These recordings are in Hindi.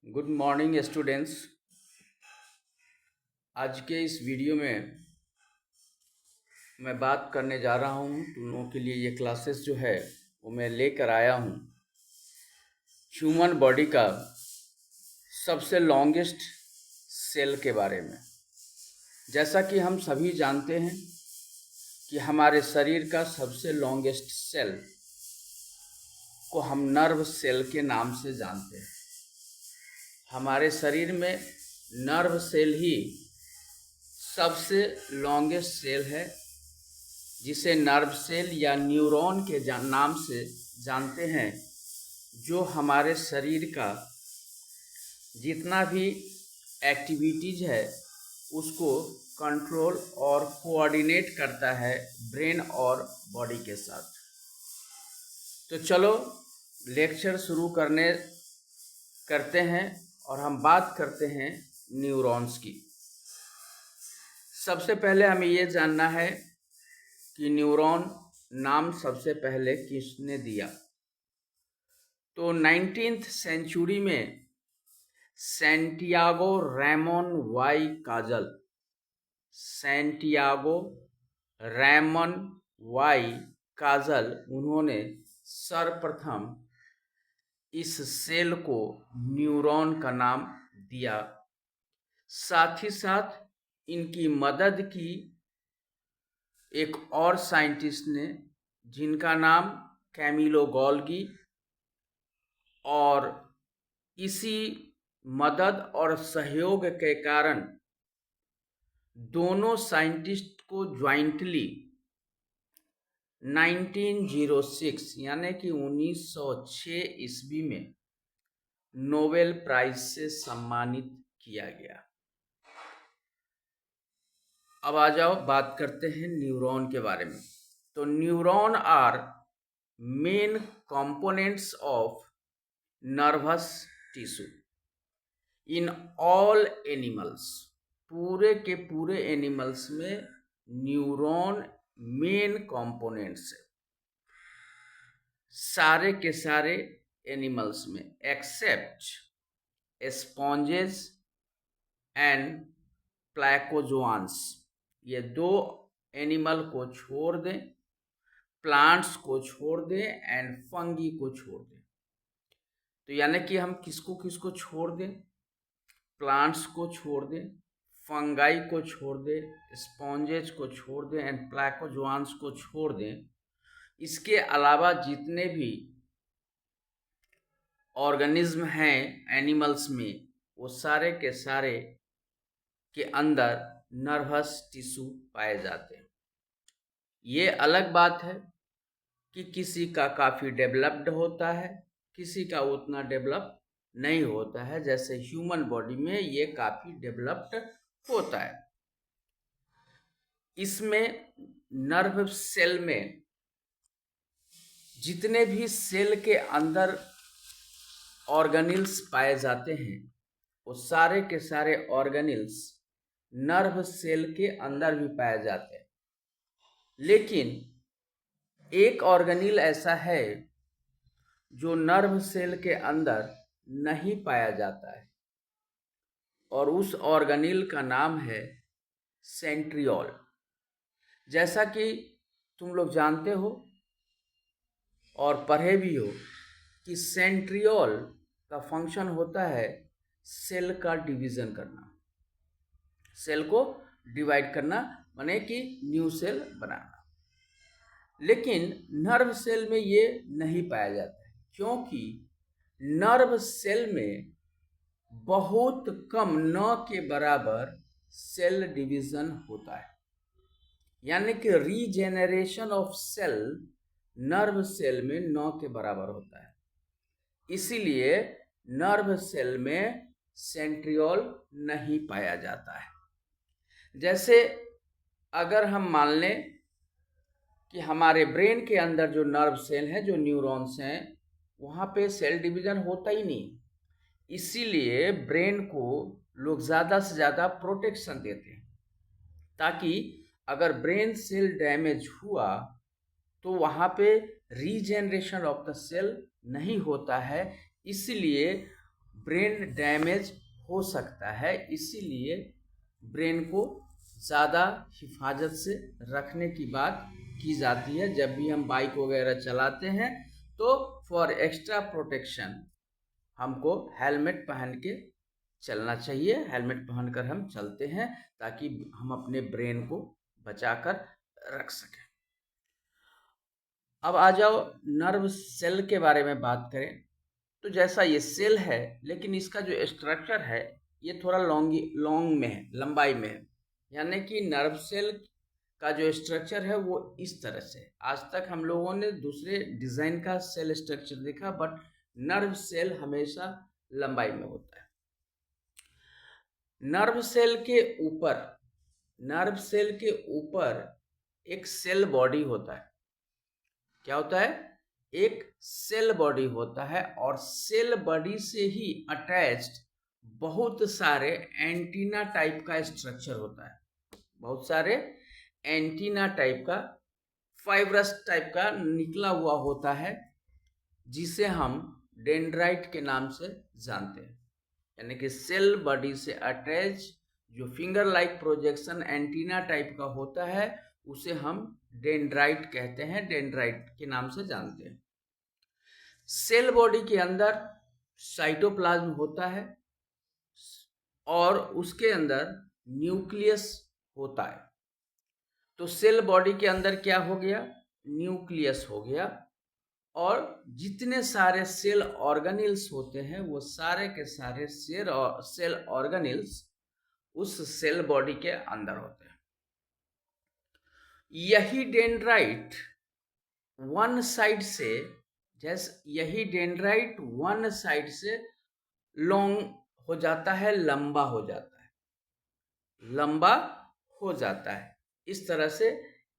Good morning students. आज के इस वीडियो में मैं बात करने जा रहा हूँ। तुम लोगों के लिए ये क्लासेस जो है वो मैं लेकर आया हूँ ह्यूमन बॉडी का सबसे लॉन्गेस्ट सेल के बारे में। जैसा कि हम सभी जानते हैं कि हमारे शरीर का सबसे लॉन्गेस्ट सेल को हम नर्व सेल के नाम से जानते हैं। हमारे शरीर में नर्व सेल ही सबसे लॉन्गेस्ट सेल है, जिसे नर्व सेल या न्यूरॉन के नाम से जानते हैं, जो हमारे शरीर का जितना भी एक्टिविटीज है उसको कंट्रोल और कोऑर्डिनेट करता है ब्रेन और बॉडी के साथ। तो चलो लेक्चर शुरू करते हैं और हम बात करते हैं न्यूरॉन्स की। सबसे पहले हमें ये जानना है कि न्यूरॉन नाम सबसे पहले किसने दिया। तो 19th सेंचुरी में सैंटियागो रैमन वाई काजल उन्होंने सर्वप्रथम इस सेल को न्यूरॉन का नाम दिया। साथ ही साथ इनकी मदद की एक और साइंटिस्ट ने, जिनका नाम कैमिलो गोल्गी, और इसी मदद और सहयोग के कारण दोनों साइंटिस्ट को ज्वाइंटली 1906 यानी कि 1906 ईस्वी में नोबेल प्राइज से सम्मानित किया गया। अब आ जाओ बात करते हैं न्यूरॉन के बारे में। तो neuron are main components of nervous tissue in all animals. पूरे के पूरे एनिमल्स में न्यूरॉन मेन कंपोनेंट्स है, सारे के सारे एनिमल्स में, एक्सेप्ट स्पॉन्जेस एंड प्लैकोजोआंस। ये दो एनिमल को छोड़ दें, प्लांट्स को छोड़ दें एंड फंगी को छोड़ दें। तो यानी कि हम किसको किसको छोड़ दें? प्लांट्स को छोड़ दें, फंगाई को छोड़ दें, स्पॉन्जेस को छोड़ दें एंड प्लैकोजोआंस को छोड़ दें। इसके अलावा जितने भी ऑर्गेनिज्म हैं एनिमल्स में, वो सारे के सारे के अंदर नर्वस टिश्यू पाए जाते हैं। ये अलग बात है कि किसी का काफ़ी डेवलप्ड होता है, किसी का उतना डेवलप नहीं होता है। जैसे ह्यूमन बॉडी में ये काफ़ी डेवलप्ड होता है। इसमें नर्व सेल में जितने भी सेल के अंदर ऑर्गेनिल्स पाए जाते हैं, वो सारे के सारे ऑर्गेनिल्स नर्व सेल के अंदर भी पाए जाते हैं। लेकिन एक ऑर्गेनिल ऐसा है जो नर्व सेल के अंदर नहीं पाया जाता है, और उस ऑर्गेनिल का नाम है सेंट्रियोल। जैसा कि तुम लोग जानते हो और पढ़े भी हो कि सेंट्रियोल का फंक्शन होता है सेल का डिवीजन करना, सेल को डिवाइड करना, माने कि न्यू सेल बनाना। लेकिन नर्व सेल में ये नहीं पाया जाता है, क्योंकि नर्व सेल में बहुत कम, 9 के बराबर सेल डिवीजन होता है। यानी कि regeneration of cell nerve cell में 9 के बराबर होता है। इसीलिए नर्व सेल में सेंट्रियोल नहीं पाया जाता है। जैसे अगर हम मान लें कि हमारे ब्रेन के अंदर जो नर्व सेल हैं, जो न्यूरॉन्स हैं, वहाँ पे सेल डिवीजन होता ही नहीं। इसीलिए ब्रेन को लोग ज़्यादा से ज़्यादा प्रोटेक्शन देते हैं, ताकि अगर ब्रेन सेल डैमेज हुआ तो वहाँ पे रीजेनरेशन ऑफ द सेल नहीं होता है। इसलिए ब्रेन डैमेज हो सकता है, इसीलिए ब्रेन को ज़्यादा हिफाजत से रखने की बात की जाती है। जब भी हम बाइक वगैरह चलाते हैं तो फॉर एक्स्ट्रा प्रोटेक्शन हमको हेलमेट पहन के चलना चाहिए। हेलमेट पहनकर हम चलते हैं ताकि हम अपने ब्रेन को बचाकर रख सकें। अब आ जाओ नर्व सेल के बारे में बात करें तो जैसा ये सेल है, लेकिन इसका जो स्ट्रक्चर है ये थोड़ा लॉन्ग में है, लंबाई में है। यानी कि नर्व सेल का जो स्ट्रक्चर है वो इस तरह से। आज तक हम लोगों ने दूसरे डिजाइन का सेल स्ट्रक्चर देखा, बट नर्व सेल हमेशा लंबाई में होता है। नर्व सेल के ऊपर एक सेल बॉडी होता है। क्या होता है? एक सेल बॉडी होता है, और सेल बॉडी से ही अटैच्ड बहुत सारे एंटीना टाइप का स्ट्रक्चर होता है। बहुत सारे एंटीना टाइप का, फाइब्रस टाइप का निकला हुआ होता है, जिसे हम डेंड्राइट के नाम से जानते हैं। यानी कि सेल बॉडी से अटैच जो finger like projection antenna type का होता है उसे हम डेंड्राइट कहते हैं, डेंड्राइट के नाम से जानते हैं। सेल बॉडी के अंदर साइटोप्लाज्म होता है और उसके अंदर न्यूक्लियस होता है। तो सेल बॉडी के अंदर क्या हो गया? न्यूक्लियस हो गया, और जितने सारे सेल ऑर्गेनेल्स होते हैं वो सारे के सारे सेल ऑर्गेनेल्स उस सेल बॉडी के अंदर होते हैं। यही डेंड्राइट वन साइड से लॉन्ग हो जाता है, लंबा हो जाता है। इस तरह से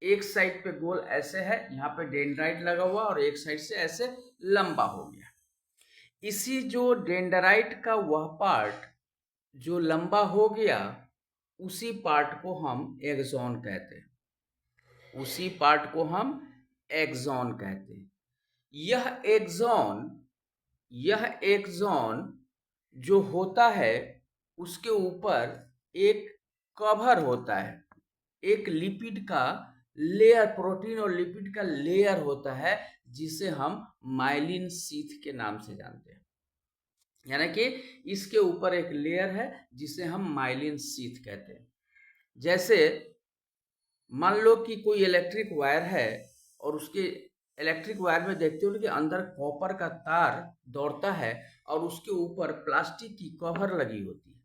एक साइड पे गोल ऐसे है, यहाँ पे डेंड्राइट लगा हुआ, और एक साइड से ऐसे लंबा हो गया। इसी जो डेंड्राइट का वह पार्ट जो लंबा हो गया, उसी पार्ट को हम एक्सॉन कहते हैं। यह एक्सॉन जो होता है उसके ऊपर एक कवर होता है, एक लिपिड का लेयर, प्रोटीन और लिपिड का लेयर होता है, जिसे हम माइलिन शीथ के नाम से जानते हैं। यानी कि इसके ऊपर एक लेयर है जिसे हम माइलिन शीथ कहते हैं। जैसे मान लो कि कोई इलेक्ट्रिक वायर है, और उसके इलेक्ट्रिक वायर में देखते हो कि अंदर कॉपर का तार दौड़ता है, और उसके ऊपर प्लास्टिक की कवर लगी होती है।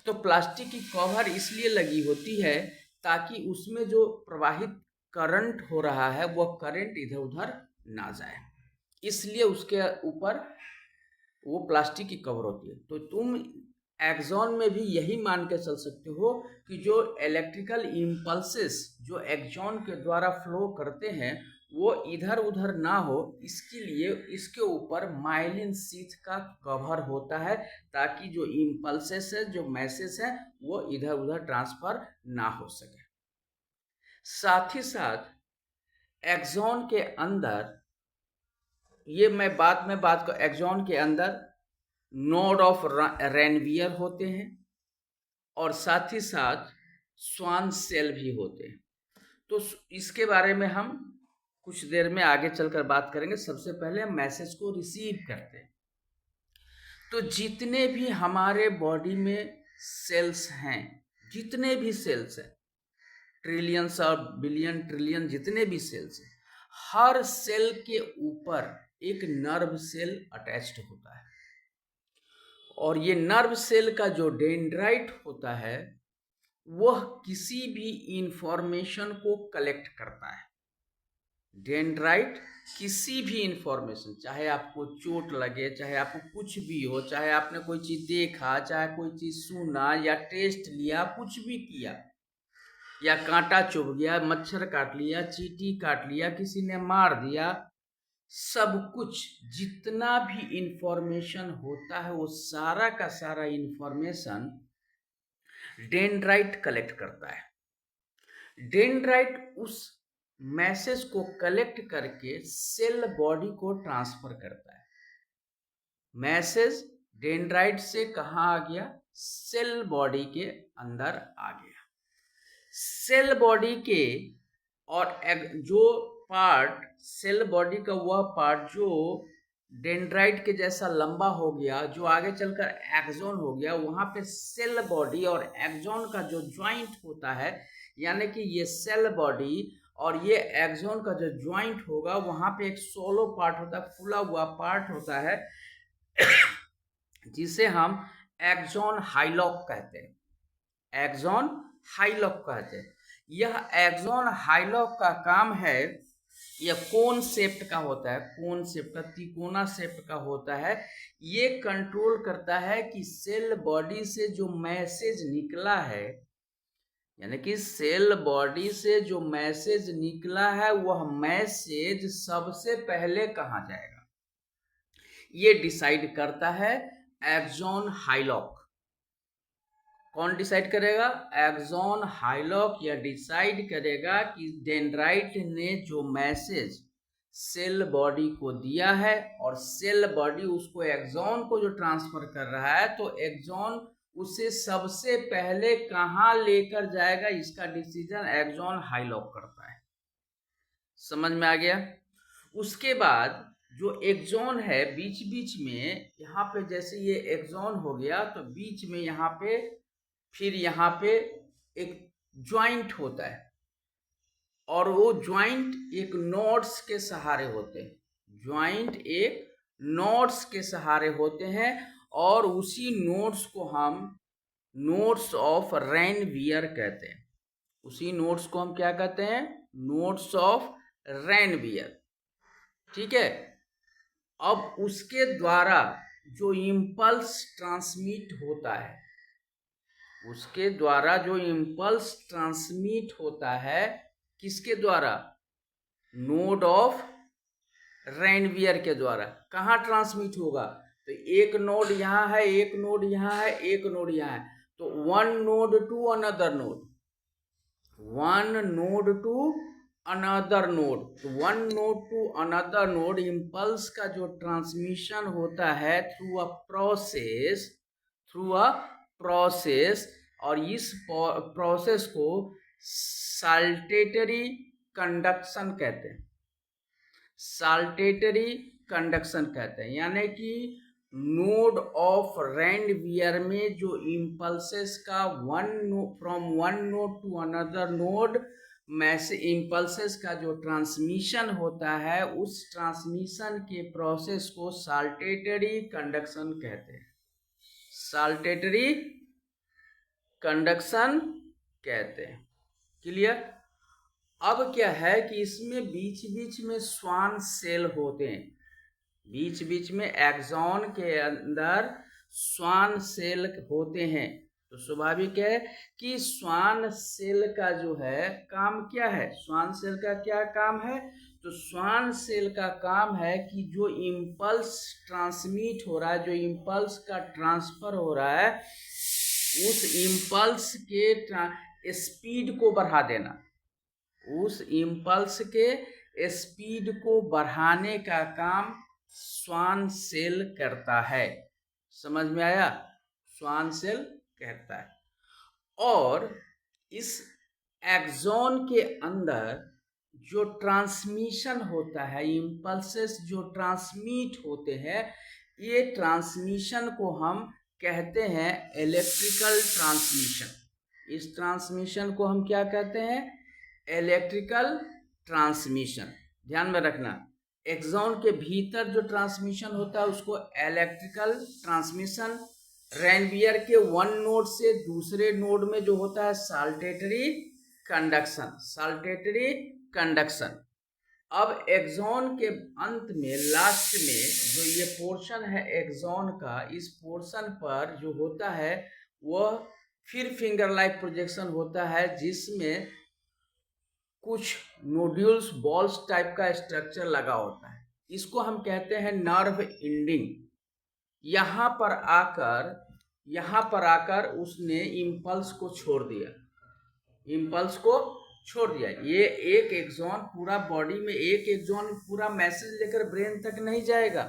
तो प्लास्टिक की कवर इसलिए लगी होती है ताकि उसमें जो प्रवाहित करंट हो रहा है वह करंट इधर उधर ना जाए, इसलिए उसके ऊपर वो प्लास्टिक की कवर होती है। तो तुम एक्सॉन में भी यही मान के चल सकते हो कि जो इलेक्ट्रिकल इम्पल्सेस जो एक्सॉन के द्वारा फ्लो करते हैं वो इधर उधर ना हो, इसके लिए इसके ऊपर माइलिन शीथ का कवर होता है, ताकि जो इम्पल्सेस है, जो मैसेज है, वो इधर उधर ट्रांसफर ना हो सके। साथ ही साथ एक्सॉन के अंदर, ये मैं बाद में बात कर, एक्सॉन के अंदर नोड ऑफ रेनवियर होते हैं, और साथ ही साथ स्वान सेल भी होते हैं। तो इसके बारे में हम कुछ देर में आगे चलकर बात करेंगे। सबसे पहले हम मैसेज को रिसीव करते हैं। तो जितने भी हमारे बॉडी में सेल्स हैं, जितने भी सेल्स हैं, ट्रिलियंस और बिलियन ट्रिलियन जितने भी सेल्स हैं, हर सेल के ऊपर एक नर्व सेल अटैच्ड होता है, और ये नर्व सेल का जो डेंड्राइट होता है वह किसी भी इंफॉर्मेशन को कलेक्ट करता है। डेंड्राइट किसी भी इंफॉर्मेशन, चाहे आपको चोट लगे, चाहे आपको कुछ भी हो, चाहे आपने कोई चीज देखा, चाहे कोई चीज सुना या टेस्ट लिया, कुछ भी किया, या कांटा चुभ गया, मच्छर काट लिया, चींटी काट लिया, किसी ने मार दिया, सब कुछ जितना भी इंफॉर्मेशन होता है वो सारा का सारा इंफॉर्मेशन डेंड्राइट कलेक्ट करता है। डेंड्राइट उस मैसेज को कलेक्ट करके सेल बॉडी को ट्रांसफर करता है। मैसेज डेंड्राइट से कहाँ आ गया, सेल बॉडी के अंदर आ गया। सेल बॉडी के और जो पार्ट, सेल बॉडी का वह पार्ट जो डेंड्राइट के जैसा लंबा हो गया, जो आगे चलकर एक्सोन हो गया, वहां पे सेल बॉडी और एक्सोन का जो ज्वाइंट होता है, यानी कि ये सेल बॉडी और ये एक्सोन का जो ज्वाइंट होगा, वहां पे एक सोलो पार्ट होता है, फूला हुआ पार्ट होता है जिसे हम एक्सोन हाइलॉक कहते हैं। एक्सोन हाइलॉक कहते हैं। यह एक्सोन हाइलॉक का काम है, यह कोन शेप्ड का होता है, कोन शेप का, तिकोना शेप का होता है। ये कंट्रोल करता है कि सेल बॉडी से जो मैसेज निकला है, यानी कि सेल बॉडी से जो मैसेज निकला है, वह मैसेज सबसे पहले कहाँ जाएगा, ये डिसाइड करता है एक्सोन हाइलॉक। कौन डिसाइड करेगा, एक्सोन हाइलॉक। यह डिसाइड करेगा कि डेंड्राइट ने जो मैसेज सेल बॉडी को दिया है और सेल बॉडी उसको एक्सोन को जो ट्रांसफर कर रहा है, तो एक्सोन उसे सबसे पहले कहाँ लेकर जाएगा, इसका डिसीजन एक्सोन हाइलॉक करता है। समझ में आ गया। उसके बाद जो एक्सोन है, बीच बीच में यहाँ पे जैसे ये एक्सोन हो गया, तो बीच में यहाँ पे फिर यहाँ पे एक ज्वाइंट होता है, और वो ज्वाइंट एक नोड्स के सहारे होते हैं, ज्वाइंट एक नोड्स के सहारे होते हैं, और उसी नोड्स को हम नोड्स ऑफ रेनवियर कहते हैं। उसी नोड्स को हम क्या कहते हैं, नोड्स ऑफ रेनवियर। ठीक है। अब उसके द्वारा जो इम्पल्स ट्रांसमिट होता है, उसके द्वारा जो इम्पल्स ट्रांसमिट होता है, किसके द्वारा, नोड ऑफ रेनवियर के द्वारा। कहाँ ट्रांसमिट होगा, तो एक नोड यहाँ है, एक नोड यहाँ है, एक नोड यहाँ है, तो one node to another node, one node to another node, तो one node to another node impulse का जो ट्रांसमिशन होता है थ्रू अ प्रोसेस, और इस प्रोसेस को साल्टेटरी कंडक्शन कहते हैं। साल्टेटरी कंडक्शन कहते हैं, यानी कि नोड ऑफ रेनवियर में जो इम्पल्सेस का from one node to another node message impulses का जो ट्रांसमिशन होता है, उस ट्रांसमिशन के प्रोसेस को साल्टेटरी कंडक्शन कहते हैं। साल्टेटरी कंडक्शन कहते हैं। क्लियर। अब क्या है कि इसमें बीच बीच में स्वान सेल होते हैं, बीच बीच में एक्सोन के अंदर स्वान सेल होते हैं। तो स्वाभाविक है कि स्वान सेल का जो है काम क्या है, स्वान सेल का क्या काम है, तो स्वान सेल का काम है कि जो इम्पल्स ट्रांसमिट हो रहा है, जो इम्पल्स का ट्रांसफर हो रहा है, उस इम्पल्स के स्पीड को बढ़ा देना, उस इम्पल्स के स्पीड को बढ़ाने का काम स्वान सेल करता है। समझ में आया, स्वान सेल कहता है। और इस एक्सोन के अंदर जो ट्रांसमिशन होता है, इम्पल्सेस जो ट्रांसमिट होते हैं, ये ट्रांसमिशन को हम कहते हैं इलेक्ट्रिकल ट्रांसमिशन। इस ट्रांसमिशन को हम क्या कहते हैं, इलेक्ट्रिकल ट्रांसमिशन। ध्यान में रखना, एक्सोन के भीतर जो ट्रांसमिशन होता है उसको इलेक्ट्रिकल ट्रांसमिशन, रेनवियर के वन नोड से दूसरे नोड में जो होता है साल्टेटरी कंडक्शन, साल्टेटरी कंडक्शन। अब एक्सोन के अंत में, लास्ट में जो ये पोर्शन है एक्सोन का, इस पोर्शन पर जो होता है वह फिर फिंगर लाइक प्रोजेक्शन होता है, जिसमें कुछ नोड्यूल्स, बॉल्स टाइप का स्ट्रक्चर लगा होता है। इसको हम कहते हैं नर्व एंडिंग। यहाँ पर आकर उसने इम्पल्स को छोड़ दिया, इम्पल्स को छोड़ दिया। ये एक एक्सोन पूरा बॉडी में, एक एक्सोन पूरा मैसेज लेकर ब्रेन तक नहीं जाएगा,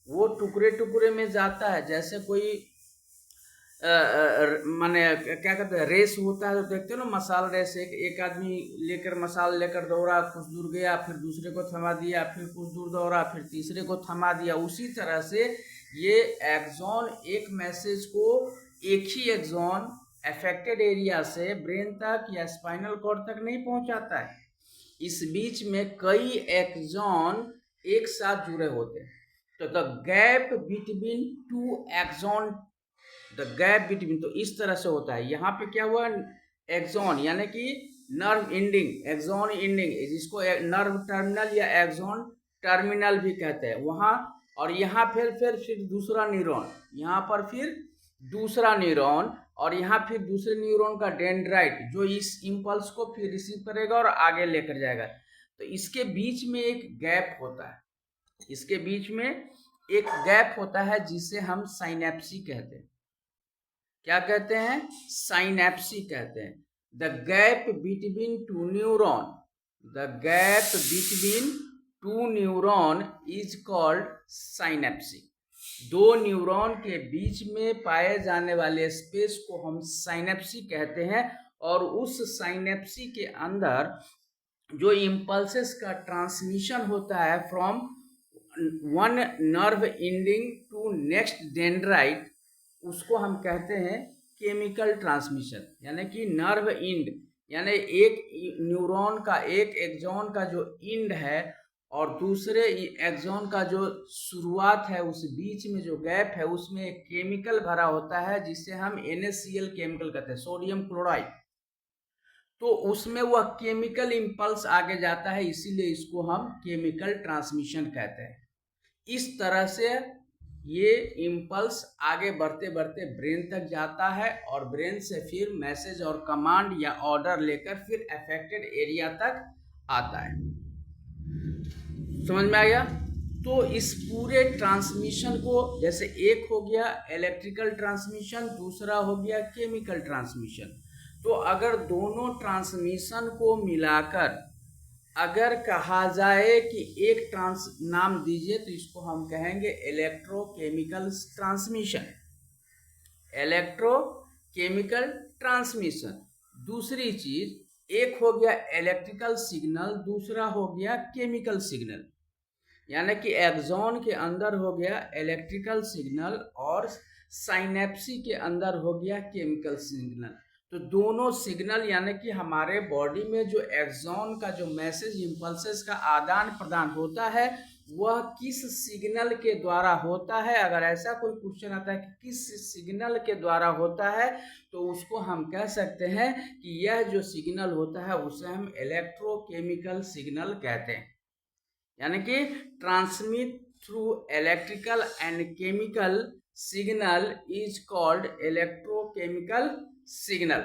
वो टुकड़े टुकड़े में जाता है। जैसे कोई माने क्या कहते हैं, रेस होता है तो देखते हो ना, मसाल रेस, एक आदमी लेकर मसाल लेकर दौड़ा, कुछ दूर गया, फिर दूसरे को थमा दिया, फिर कुछ दूर दौड़ा, फिर तीसरे को थमा दिया। उसी तरह से ये एक्सॉन एक मैसेज को एक ही एक्सॉन अफेक्टेड एरिया से ब्रेन तक या स्पाइनल कॉर्ड तक नहीं पहुंचाता है। इस बीच में कई एक्सॉन एक साथ जुड़े होते हैं। तो the gap between two axon, the gap between, तो इस तरह से होता है। यहाँ पे क्या हुआ, एक्सॉन यानी कि नर्व एंडिंग, एक्सॉन एंडिंग, जिसको नर्व टर्मिनल या एक्सॉन टर्मिनल भी कहते हैं वहाँ। और यहाँ फिर दूसरा न्यूरॉन, यहाँ पर फिर दूसरा न्यूरॉन, और यहाँ फिर दूसरे न्यूरॉन का डेंड्राइट जो इस इम्पल्स को फिर रिसीव करेगा और आगे लेकर जाएगा। तो इसके बीच में एक गैप होता है, इसके बीच में एक गैप होता है जिसे हम साइनेप्सी कहते हैं। क्या कहते हैं? साइनेप्सी कहते हैं। The gap between two neuron, the gap between two neuron is called synapse. दो न्यूरॉन के बीच में पाए जाने वाले स्पेस को हम साइनेप्सी कहते हैं। और उस साइनेप्सी के अंदर जो इम्पल्सेस का ट्रांसमिशन होता है from one nerve ending to next dendrite, उसको हम कहते हैं केमिकल ट्रांसमिशन। यानी कि नर्व इंड, यानी एक न्यूरॉन का, एक एक्सॉन का जो इंड है और दूसरे एक्सॉन का जो शुरुआत है, उस बीच में जो गैप है उसमें एक केमिकल भरा होता है जिसे हम NaCl केमिकल कहते हैं, सोडियम क्लोराइड। तो उसमें वह केमिकल इम्पल्स आगे जाता है, इसीलिए इसको हम केमिकल ट्रांसमिशन कहते हैं। इस तरह से ये इम्पल्स आगे बढ़ते बढ़ते ब्रेन तक जाता है और ब्रेन से फिर मैसेज और कमांड या ऑर्डर लेकर फिर अफेक्टेड एरिया तक आता है। समझ में आ गया? तो इस पूरे ट्रांसमिशन को, जैसे एक हो गया इलेक्ट्रिकल ट्रांसमिशन, दूसरा हो गया केमिकल ट्रांसमिशन। तो अगर दोनों ट्रांसमिशन को मिलाकर अगर कहा जाए कि एक नाम दीजिए, तो इसको हम कहेंगे इलेक्ट्रोकेमिकल ट्रांसमिशन, इलेक्ट्रोकेमिकल ट्रांसमिशन। दूसरी चीज, एक हो गया इलेक्ट्रिकल सिग्नल, दूसरा हो गया केमिकल सिग्नल। यानी कि एक्सॉन के अंदर हो गया इलेक्ट्रिकल सिग्नल और साइनेप्सी के अंदर हो गया केमिकल सिग्नल। तो दोनों सिग्नल, यानी कि हमारे बॉडी में जो एक्सॉन का जो मैसेज इम्पल्सेस का आदान प्रदान होता है वह किस सिग्नल के द्वारा होता है। अगर ऐसा कोई क्वेश्चन आता है कि किस सिग्नल के द्वारा होता है, तो उसको हम कह सकते हैं कि यह जो सिग्नल होता है उसे हम इलेक्ट्रोकेमिकल सिग्नल कहते हैं। यानी कि transmit through electrical and chemical signal is called electrochemical signal.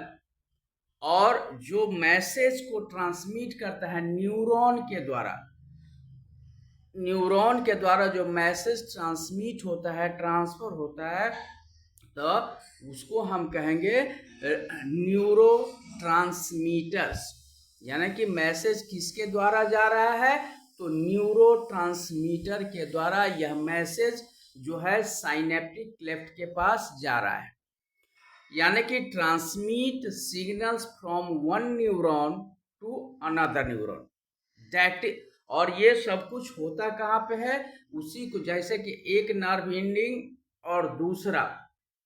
और जो मैसेज को ट्रांसमिट करता है न्यूरॉन के द्वारा, न्यूरॉन के द्वारा जो मैसेज ट्रांसमिट होता है, ट्रांसफर होता है, तो उसको हम कहेंगे न्यूरो ट्रांसमीटर्स। यानी कि मैसेज किसके द्वारा जा रहा है, तो न्यूरो ट्रांसमीटर के द्वारा यह मैसेज जो है साइनेप्टिक क्लेफ्ट के पास जा रहा है। यानी कि transmit signals from one neuron to another neuron, that. और ये सब कुछ होता कहाँ पे है, उसी को, जैसे कि एक नर्व एंडिंग और दूसरा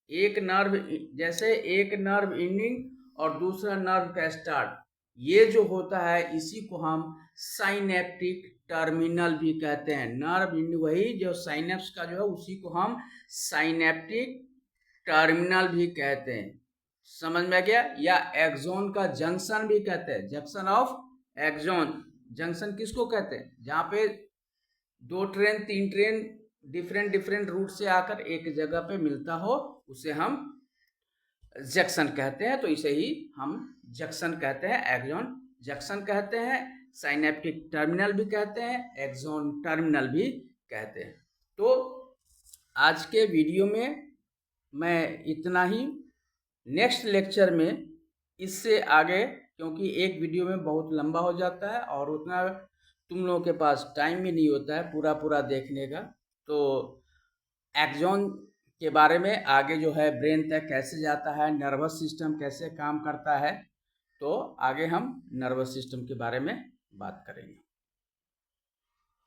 एक नर्व, जैसे एक नर्व एंडिंग और दूसरा नर्व का स्टार्ट, ये जो होता है इसी को हम साइनेप्टिक टर्मिनल भी कहते हैं। नर्व एंडिंग वही जो साइनेप्स का जो है उसी को हम साइनेप्टिक टर्मिनल भी कहते हैं। समझ में गया? या एक्सॉन का जंक्शन भी कहते हैं, जंक्शन ऑफ एक्सॉन। जंक्शन किसको कहते हैं? जहाँ पे दो ट्रेन, तीन ट्रेन डिफरेंट रूट से आकर एक जगह पे मिलता हो, उसे हम जंक्शन कहते हैं। तो इसे ही हम जंक्शन कहते हैं, एक्सॉन जंक्शन कहते हैं, साइनेप्टिक टर्मिनल भी कहते हैं, एक्सॉन टर्मिनल भी कहते हैं। तो आज के वीडियो में मैं इतना ही। नेक्स्ट लेक्चर में इससे आगे, क्योंकि एक वीडियो में बहुत लंबा हो जाता है और उतना तुम लोगों के पास टाइम भी नहीं होता है पूरा देखने का, तो एक्सॉन के बारे में आगे जो है ब्रेन तक कैसे जाता है, नर्वस सिस्टम कैसे काम करता है, तो आगे हम नर्वस सिस्टम के बारे में बात करेंगे।